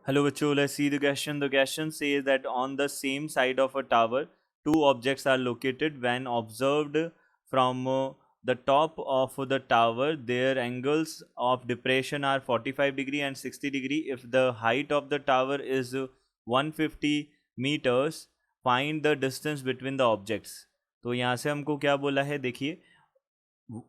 Hello, bachcho. Let's see the question. The question says that on the same side of a tower, two objects are located. When observed from the top of the tower, their angles of depression are 45 degree and 60 degree. If the height of the tower is 150 meters, find the distance between the objects. तो यहाँ से हमको क्या बोला है, देखिए,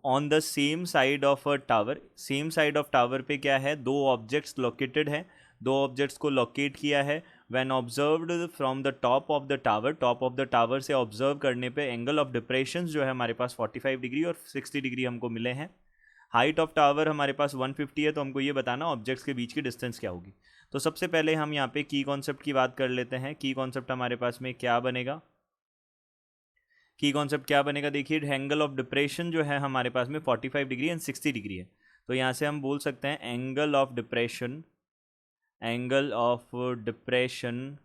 on the same side of a tower. Same side of tower पे क्या है, दो ऑब्जेक्ट्स लोकेटेड हैं. दो ऑब्जेक्ट्स को लोकेट किया है. When observed from the top of the tower, top of the tower से ऑब्जर्व करने पे एंगल ऑफ डिप्रेशन जो है हमारे पास 45 डिग्री और 60 डिग्री हमको मिले हैं. हाइट ऑफ टावर हमारे पास 150 है, तो हमको ये बताना ऑब्जेक्ट्स के बीच की डिस्टेंस क्या होगी. तो सबसे पहले हम यहाँ पे की कॉन्सेप्ट की बात कर लेते हैं. की कॉन्सेप्ट हमारे पास में क्या बनेगा, की कॉन्सेप्ट क्या बनेगा, देखिए, एंगल ऑफ डिप्रेशन जो है हमारे पास में 45 डिग्री एंड 60 डिग्री है. तो यहाँ से हम बोल सकते हैं angle of depression, angle of depression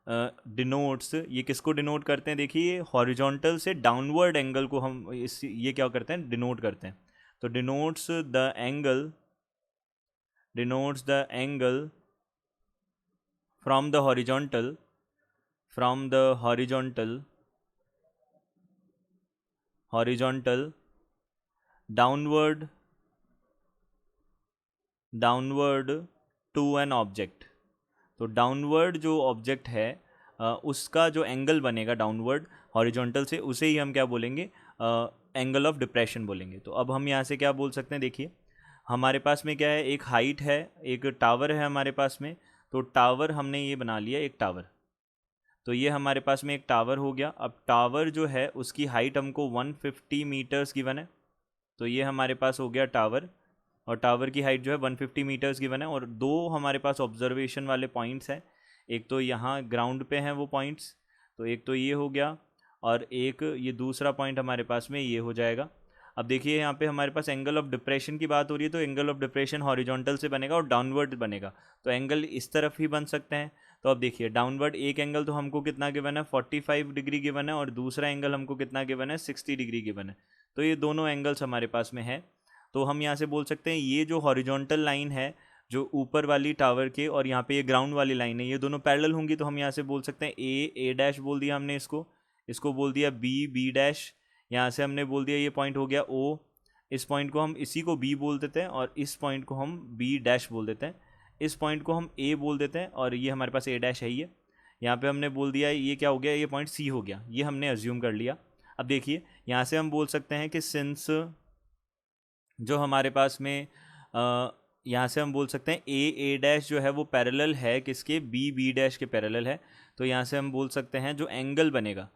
denotes, ये किसको डिनोट करते हैं, देखिए, हॉरिजॉन्टल से डाउनवर्ड एंगल को हम इस ये क्या करते हैं, डिनोट करते हैं. तो denotes the angle from the horizontal, from the horizontal downward to an object. तो डाउनवर्ड जो ऑब्जेक्ट है उसका जो एंगल बनेगा डाउनवर्ड हॉरिजॉन्टल से, उसे ही हम क्या बोलेंगे, एंगल ऑफ डिप्रेशन बोलेंगे. तो अब हम यहाँ से क्या बोल सकते हैं, देखिए, हमारे पास में क्या है, एक हाइट है, एक टावर है हमारे पास में. तो टावर हमने ये बना लिया, एक टावर. तो ये हमारे पास में एक टावर हो गया. अब टावर जो है उसकी हाइट हमको 150 मीटर्स गिवन है. तो ये हमारे पास हो गया टावर, और टावर की हाइट जो है 150 मीटर्स गिवन है. और दो हमारे पास ऑब्जर्वेशन वाले पॉइंट्स हैं. एक तो यहाँ ग्राउंड पे हैं वो पॉइंट्स, तो एक तो ये हो गया, और एक ये दूसरा पॉइंट हमारे पास में ये हो जाएगा. अब देखिए, यहाँ पे हमारे पास एंगल ऑफ डिप्रेशन की बात हो रही है, तो एंगल ऑफ डिप्रेशन हॉरिजॉन्टल से बनेगा और डाउनवर्ड बनेगा. तो एंगल इस तरफ ही बन सकते हैं. तो अब देखिए, डाउनवर्ड एक एंगल तो हमको कितना गिवन है, 45 डिग्री गिवन है, और दूसरा एंगल हमको कितना गिवन है, 60 डिग्री गिवन है. तो ये दोनों एंगल्स हमारे पास में है. तो हम यहाँ से बोल सकते हैं ये जो हॉरिजॉन्टल लाइन है, जो ऊपर वाली टावर के, और यहाँ पे ये ग्राउंड वाली लाइन है, ये दोनों पैरेलल होंगी. तो हम यहाँ से बोल सकते हैं ए डैश बोल दिया हमने इसको, इसको बोल दिया बी डैश. यहाँ से हमने बोल दिया ये पॉइंट हो गया ओ. इस पॉइंट को हम इसी को बी बोल देते हैं, और इस पॉइंट को हम बी डैश बोल देते हैं. इस पॉइंट को हम ए बोल देते हैं, और ये हमारे पास ए डैश है. ये यहाँ पे हमने बोल दिया ये क्या हो गया, ये पॉइंट सी हो गया, ये हमने अज्यूम कर लिया. अब देखिए, यहाँ से हम बोल सकते हैं कि सिंस जो हमारे पास में यहाँ से हम बोल सकते हैं ए डैश जो है वो पैरेलल है किसके, बी डैश के पैरेलल है. तो यहाँ से हम बोल सकते हैं जो एंगल बनेगा,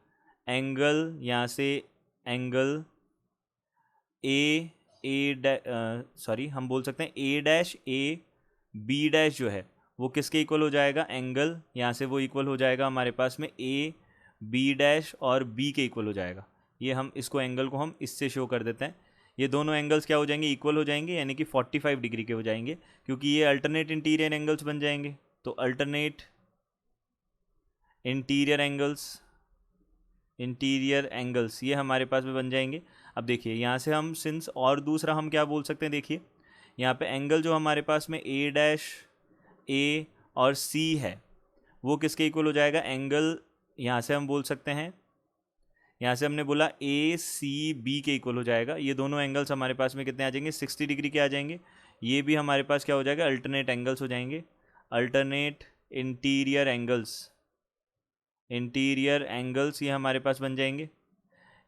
एंगल यहाँ से एंगल हम बोल सकते हैं ए डैश ए बी डैश जो है वो किसके इक्वल हो जाएगा, एंगल यहाँ से वो इक्वल हो जाएगा हमारे पास में ए बी डैश और बी के इक्वल हो जाएगा. ये हम इसको एंगल को हम इससे शो कर देते हैं. ये दोनों एंगल्स क्या हो जाएंगे, इक्वल हो जाएंगे, यानी कि 45 डिग्री के हो जाएंगे, क्योंकि ये अल्टरनेट इंटीरियर एंगल्स बन जाएंगे. तो अल्टरनेट इंटीरियर एंगल्स ये हमारे पास में बन जाएंगे. अब देखिए, यहाँ से हम सिंस, और दूसरा हम क्या बोल सकते हैं, देखिए, यहाँ पे एंगल जो हमारे पास में ए डैश ए और सी है वो किसके इक्वल हो जाएगा, एंगल यहाँ से हम बोल सकते हैं, यहाँ से हमने बोला ए सी बी के इक्वल हो जाएगा. ये दोनों एंगल्स हमारे पास में कितने आ जाएंगे, 60 डिग्री के आ जाएंगे. ये भी हमारे पास क्या हो जाएगा, अल्टरनेट एंगल्स हो जाएंगे, अल्टरनेट इंटीरियर एंगल्स ये हमारे पास बन जाएंगे.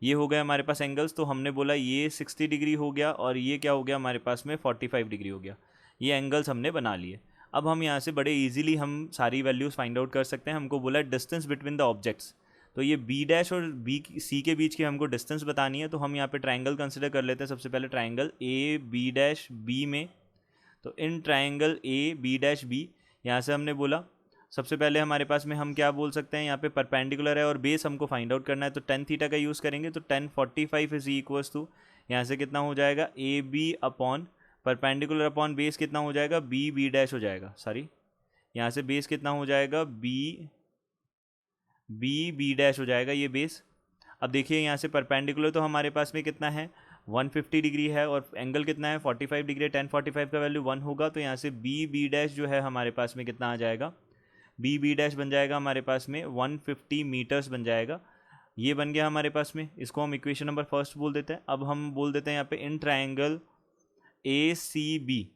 ये हो गए हमारे पास एंगल्स. तो हमने बोला ये 60 डिग्री हो गया, और ये क्या हो गया हमारे पास में 45 डिग्री हो गया. ये एंगल्स हमने बना लिए. अब हम यहाँ से बड़े इजीली हम सारी वैल्यूज़ फाइंड आउट कर सकते हैं. हमको बोला डिस्टेंस बिटवीन द ऑब्जेक्ट्स, तो ये बी डैश और बी सी के बीच की हमको डिस्टेंस बतानी है. तो हम यहाँ पे ट्राइंगल कंसिडर कर लेते हैं. सबसे पहले triangle A B dash B में, तो in triangle A B dash B, यहाँ से हमने बोला सबसे पहले हमारे पास में हम क्या बोल सकते हैं, यहाँ पे परपेंडिकुलर है और बेस हमको फाइंड आउट करना है. तो टेन थीटा का यूज़ करेंगे. तो 1045 इज इक्वल्स टू, यहाँ से कितना हो जाएगा, A B upon perpendicular upon base कितना हो जाएगा, बी डैश हो जाएगा, सॉरी, यहाँ से बेस कितना हो जाएगा, बी डैश हो जाएगा ये बेस. अब देखिए, यहाँ से परपेंडिकुलर तो हमारे पास में कितना है, 150 डिग्री है और एंगल कितना है 45 डिग्री, 1045 का वैल्यू 1 होगा, तो यहाँ से बी डैश जो है हमारे पास में कितना आ जाएगा, बी डैश बन जाएगा हमारे पास में 150 मीटर्स बन जाएगा। ये बन गया हमारे पास में, इसको हम इक्वेशन नंबर फर्स्ट बोल देते हैं। अब हम बोल देते हैं यहाँ पे in triangle A C B,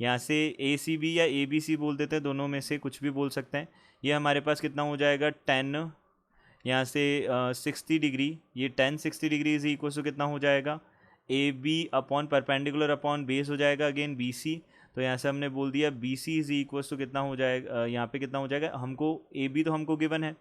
यहाँ से ए सी बी या ए बी सी बोल देते हैं, दोनों में से कुछ भी बोल सकते हैं। ये हमारे पास कितना हो जाएगा 10, यहाँ से 60 डिग्री, ये 1060 डिग्री इज इक्वल टू कितना हो जाएगा A B upon perpendicular upon base हो जाएगा अगेन बी सी। तो यहाँ से हमने बोल दिया B C is equal to कितना हो जाएगा, यहाँ पे कितना हो जाएगा, हमको ए बी तो हमको गिवन है,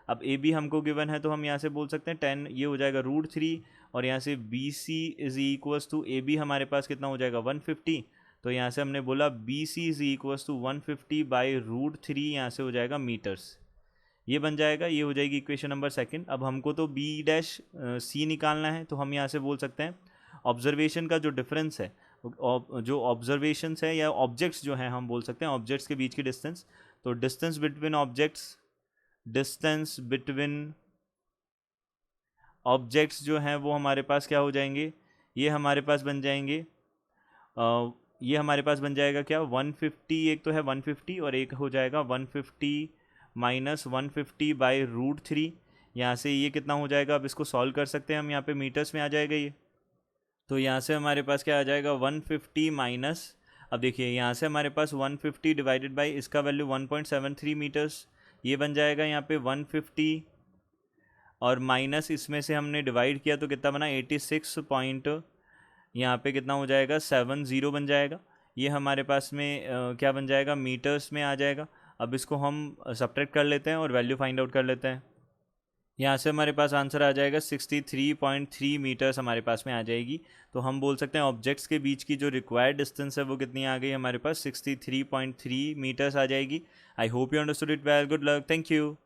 अब ए बी हमको गिवन है तो हम यहाँ से बोल सकते हैं 10, ये हो जाएगा √3, और यहाँ से B C is equals to A B हमारे पास कितना हो जाएगा 150। तो यहाँ से हमने बोला B C is equals to 150 by √3, यहाँ से हो जाएगा मीटर्स, ये बन जाएगा, ये हो जाएगी इक्वेशन नंबर सेकंड। अब हमको तो बी डैश सी निकालना है, तो हम यहाँ से बोल सकते हैं ऑब्जर्वेशन का जो डिफरेंस है, जो ऑब्जर्वेशंस है या ऑब्जेक्ट्स जो हैं, हम बोल सकते हैं ऑब्जेक्ट्स के बीच की डिस्टेंस, तो distance between objects, distance between objects जो हैं वो हमारे पास क्या हो जाएंगे, ये हमारे पास बन जाएंगे ये हमारे पास बन जाएगा क्या 150, एक तो है 150 और एक हो जाएगा 150 माइनस 150 बाई √3, यहाँ से ये कितना हो जाएगा, अब इसको सॉल्व कर सकते हैं हम, यहाँ पे मीटर्स में आ जाएगा ये, तो यहाँ से हमारे पास क्या आ जाएगा 150 माइनस, अब देखिए यहाँ से हमारे पास 150 डिवाइडेड बाई इसका वैल्यू 1.73 मीटर्स, ये बन जाएगा यहाँ पे 150 और माइनस इसमें से हमने डिवाइड किया तो कितना बना 86 पॉइंट, यहाँ पे कितना हो जाएगा 70 बन जाएगा, ये हमारे पास में क्या बन जाएगा मीटर्स में आ जाएगा। अब इसको हम सब्ट्रैक्ट कर लेते हैं और वैल्यू फाइंड आउट कर लेते हैं, यहाँ से हमारे पास आंसर आ जाएगा 63.3 मीटर्स हमारे पास में आ जाएगी। तो हम बोल सकते हैं ऑब्जेक्ट्स के बीच की जो रिक्वायर्ड डिस्टेंस है वो कितनी आ गई हमारे पास 63.3 मीटर्स आ जाएगी। I hope you understood it well, good luck, thank you.